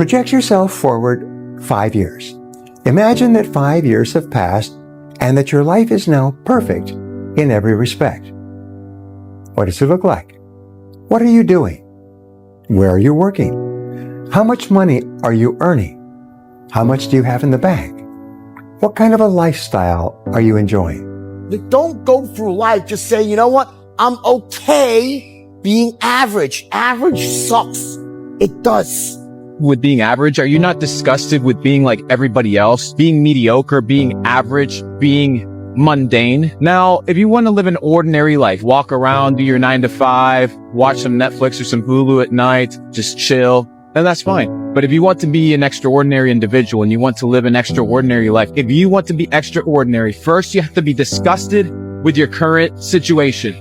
Project yourself forward 5 years. Imagine that 5 years have passed and that your life is now perfect in every respect. What does it look like? What are you doing? Where are you working? How much money are you earning? How much do you have in the bank? What kind of a lifestyle are you enjoying? Don't go through life just saying, you know what? I'm okay being average. Average sucks. It does. With being average, are you not disgusted with being like everybody else, being mediocre, being average, being mundane? Now, if you want to live an ordinary life, walk around, do your 9 to 5, watch some Netflix or some Hulu at night, just chill, then that's fine. But if you want to be an extraordinary individual and you want to live an extraordinary life, if you want to be extraordinary, first you have to be disgusted with your current situation.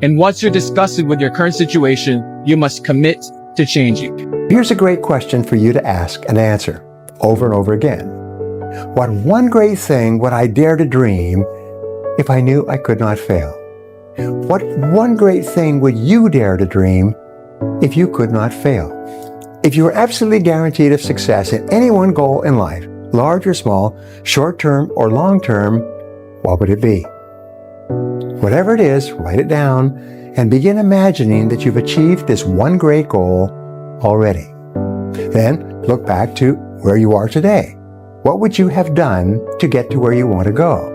And once you're disgusted with your current situation, you must commit to changing. Here's a great question for you to ask and answer over and over again. What one great thing would I dare to dream if I knew I could not fail? What one great thing would you dare to dream if you could not fail? If you were absolutely guaranteed of success in any one goal in life, large or small, short-term or long-term, what would it be? Whatever it is, write it down and begin imagining that you've achieved this one great goal already. Then look back to where you are today. What would you have done to get to where you want to go?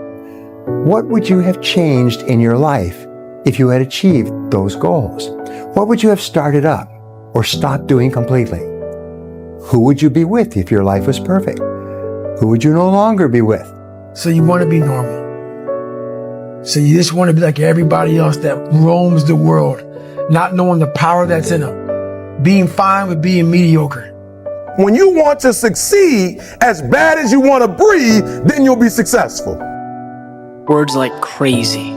What would you have changed in your life if you had achieved those goals? What would you have started up or stopped doing completely? Who would you be with if your life was perfect? Who would you no longer be with? So you want to be normal. So you just want to be like everybody else that roams the world, not knowing the power that's in them. Being fine with being mediocre. When you want to succeed as bad as you want to breathe, then you'll be successful. Words like crazy,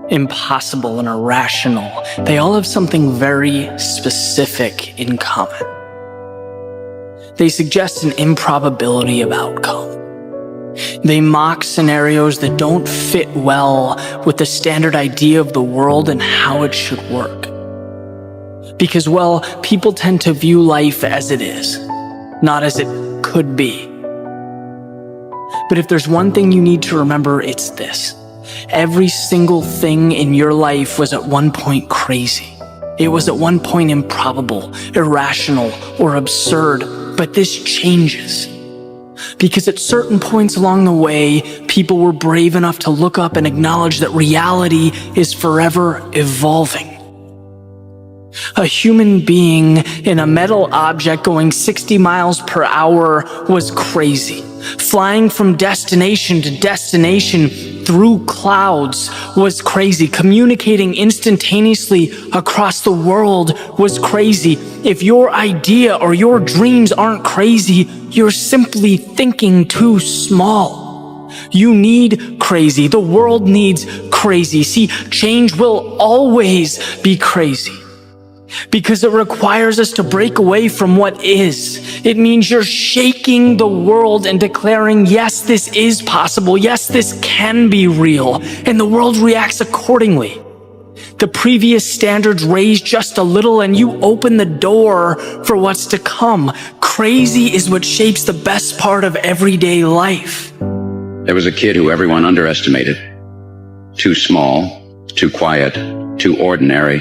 impossible, and irrational, they all have something very specific in common. They suggest an improbability of outcome. They mock scenarios that don't fit well with the standard idea of the world and how it should work. Because, well, people tend to view life as it is, not as it could be. But if there's one thing you need to remember, it's this. Every single thing in your life was at one point crazy. It was at one point improbable, irrational, or absurd, but this changes. Because at certain points along the way, people were brave enough to look up and acknowledge that reality is forever evolving. A human being in a metal object going 60 miles per hour was crazy. Flying from destination to destination through clouds was crazy. Communicating instantaneously across the world was crazy. If your idea or your dreams aren't crazy, you're simply thinking too small. You need crazy. The world needs crazy. See, change will always be crazy. Because it requires us to break away from what is. It means you're shaking the world and declaring, yes, this is possible. Yes, this can be real. And the world reacts accordingly. The previous standards raise just a little and you open the door for what's to come. Crazy is what shapes the best part of everyday life. There was a kid who everyone underestimated. Too small, too quiet, too ordinary.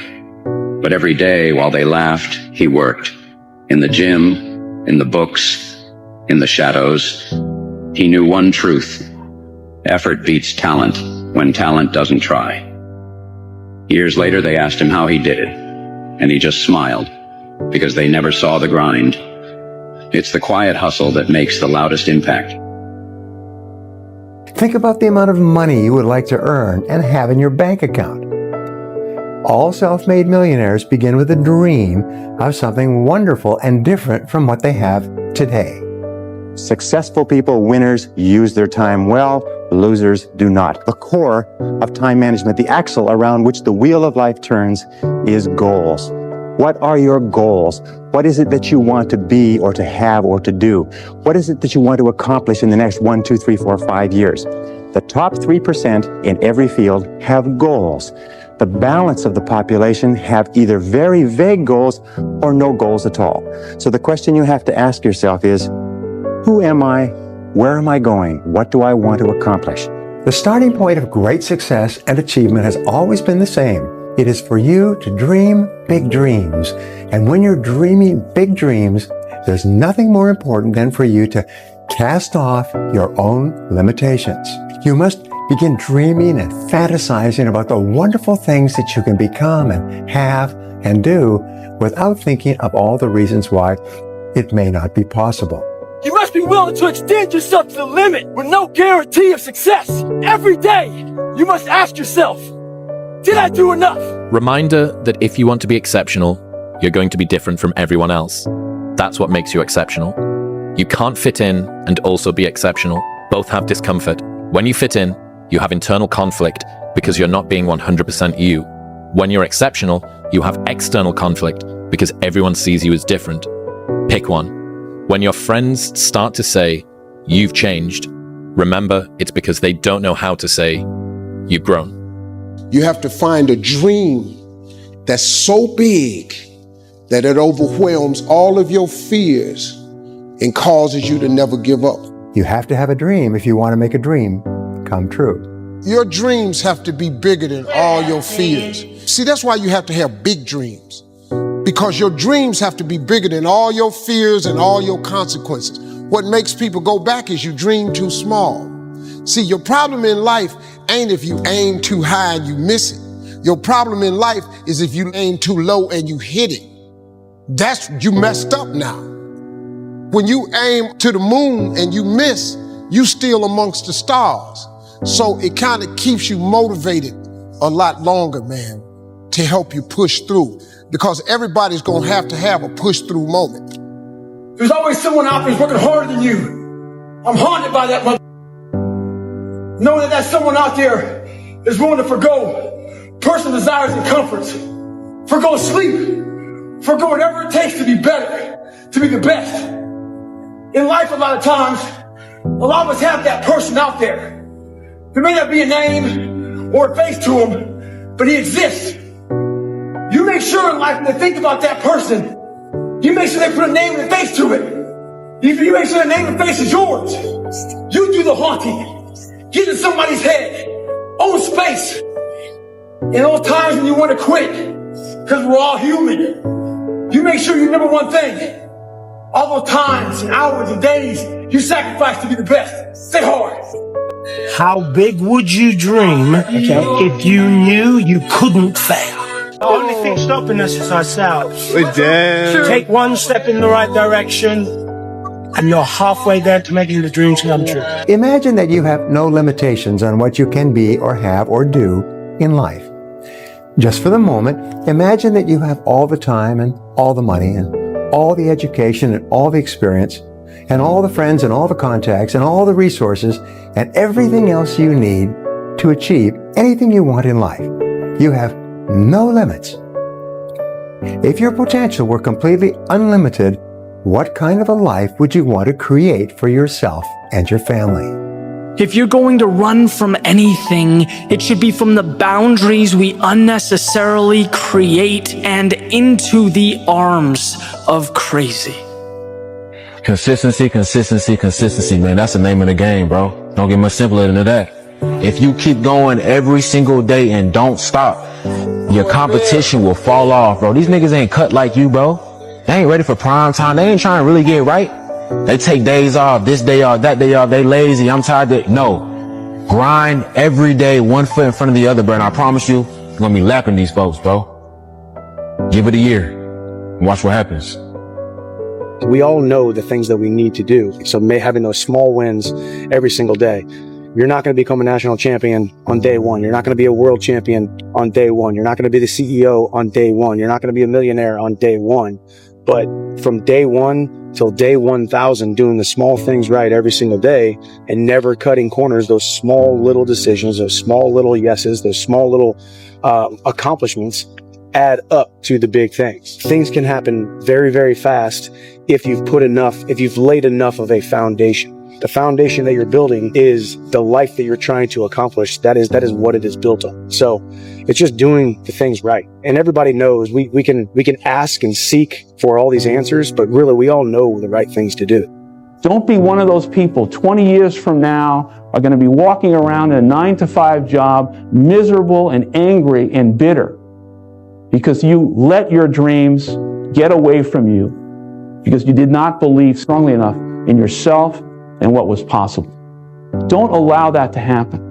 But every day while they laughed, he worked. In the gym, in the books, in the shadows. He knew one truth. Effort beats talent when talent doesn't try. Years later, they asked him how he did it. And he just smiled, because they never saw the grind. It's the quiet hustle that makes the loudest impact. Think about the amount of money you would like to earn and have in your bank account. All self-made millionaires begin with a dream of something wonderful and different from what they have today. Successful people, winners, use their time well. Losers do not. The core of time management, the axle around which the wheel of life turns, is goals. What are your goals? What is it that you want to be or to have or to do? What is it that you want to accomplish in the next 1, 2, 3, 4, 5 years? The top 3% in every field have goals. The balance of the population have either very vague goals or no goals at all. So the question you have to ask yourself is, who am I? Where am I going? What do I want to accomplish? The starting point of great success and achievement has always been the same. It is for you to dream big dreams. And when you're dreaming big dreams, there's nothing more important than for you to cast off your own limitations. You must begin dreaming and fantasizing about the wonderful things that you can become and have and do without thinking of all the reasons why it may not be possible. You must be willing to extend yourself to the limit with no guarantee of success. Every day, you must ask yourself, did I do enough? Reminder that if you want to be exceptional, you're going to be different from everyone else. That's what makes you exceptional. You can't fit in and also be exceptional. Both have discomfort. When you fit in, you have internal conflict because you're not being 100% you. When you're exceptional, you have external conflict because everyone sees you as different. Pick one. When your friends start to say, you've changed, remember it's because they don't know how to say, you've grown. You have to find a dream that's so big that it overwhelms all of your fears and causes you to never give up. You have to have a dream if you want to make a dream come true. Your dreams have to be bigger than all your fears. See, that's why you have to have big dreams, because your dreams have to be bigger than all your fears and all your consequences. What makes people go back is you dream too small. See, your problem in life ain't if you aim too high and you miss it. Your problem in life is if you aim too low and you hit it. You messed up now. When you aim to the moon and you miss, you still amongst the stars. So it kind of keeps you motivated a lot longer, man, to help you push through, because everybody's gonna have to have a push through moment. There's always someone out there who's working harder than you. I'm haunted by that mother. Knowing that someone out there is willing to forgo personal desires and comforts, forgo sleep, forgo whatever it takes to be better, to be the best. In life, a lot of times, a lot of us have that person out there. There may not be a name or a face to him, but he exists. You make sure in life when they think about that person, you make sure they put a name and a face to it. You make sure the name and face is yours. You do the haunting. Get in somebody's head. Own space. In those times when you want to quit, because we're all human, you make sure you remember one thing. All those times and hours and days you sacrifice to be the best. Stay hard. How big would you dream if you knew you couldn't fail? The only thing stopping us is ourselves. Take one step in the right direction, and you're halfway there to making the dreams come true. Imagine that you have no limitations on what you can be or have or do in life. Just for the moment, imagine that you have all the time and all the money and all the education and all the experience and all the friends and all the contacts and all the resources and everything else you need to achieve anything you want in life. You have no limits. If your potential were completely unlimited, what kind of a life would you want to create for yourself and your family? If you're going to run from anything, it should be from the boundaries we unnecessarily create and into the arms of crazy. Consistency, consistency, consistency, man. That's the name of the game, bro. Don't get much simpler than that. If you keep going every single day and don't stop, your competition will fall off, bro. These niggas ain't cut like you, bro. They ain't ready for prime time. They ain't trying to really get right. They take days off, this day off, that day off. They lazy. I'm tired. No. Grind every day, one foot in front of the other, bro. And I promise you, you're going to be lapping these folks, bro. Give it a year. Watch what happens. We all know the things that we need to do. So having those small wins every single day. You're not going to become a national champion on day one. You're not going to be a world champion on day one. You're not going to be the CEO on day one. You're not going to be a millionaire on day one. But from day one till day 1,000, doing the small things right every single day and never cutting corners, those small little decisions, those small little yeses, those small little accomplishments add up to the big things. Things can happen very, very fast if you've laid enough of a foundation. The foundation that you're building is the life that you're trying to accomplish. That is what it is built on. So it's just doing the things right. And everybody knows we can ask and seek for all these answers, but really we all know the right things to do. Don't be one of those people 20 years from now are going to be walking around in a 9-to-5 job, miserable and angry and bitter because you let your dreams get away from you because you did not believe strongly enough in yourself and what was possible. Don't allow that to happen.